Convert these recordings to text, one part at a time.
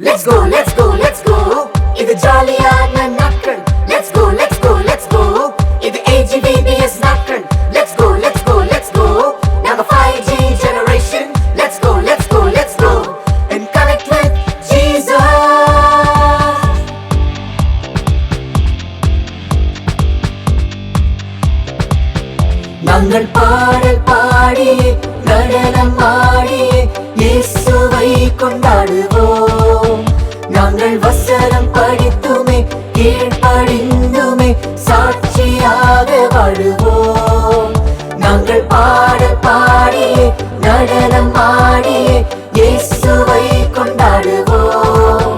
Let's go, let's go, let's go. இது ஜாலியான நாட்கள். Let's go, let's go, let's go. இது AGVBS நாட்கள். Let's go, let's go, let's go. நாங்க 5G generation. Let's go, let's go, let's go. And connect with Jesus. நாங்கள் பாடல் பாடி நடனம் ஆடி இயேசுவை கொண்டாடுவோம். நாங்கள் வசனம் படித்துமே கீழ்ப்படிந்துமே சாட்சியாக வாழுவோம். நாங்கள் பாடல் பாடியே நடனம் ஆடியே இயேசுவை கொண்டாடுவோம்.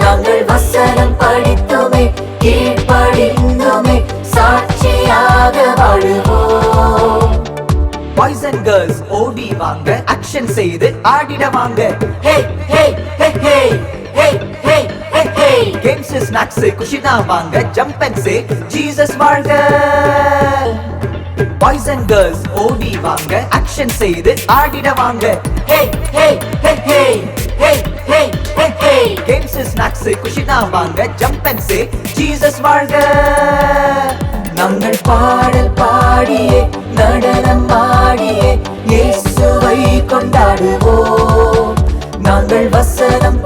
நாங்கள் வசனம் படித்துமே கீழ்ப்படிந்துமே சாட்சியாக வாழுவோம். Boys and girls ஓடி வாங்க, ஆக்ஷன் செய்து ஆடிட வாங்க. ஹே ஹே ஹே ஹே ஹே ஹே ஹே ஹே. கேம்ஸ் ஸ்நாக்ஸ் குஷினா வாங்க, ஜம்ப் அண்ட் சே ஜீசஸ் வாழ்க. Boys and girls ஓடி வாங்க, ஆக்ஷன் செய்து ஆடிட வாங்க. ஹே ஹே ஹே ஹே ஹே ஹே ஹே ஹே. கேம்ஸ் ஸ்நாக்ஸ் குஷினா வாங்க, ஜம்ப் அண்ட் சே ஜீசஸ் வாழ்க. நாங்கள் பாடல் பாடியே நடனம் ஆடியே இயேசுவை கொண்டாடுவோம். நாங்கள் வசனம்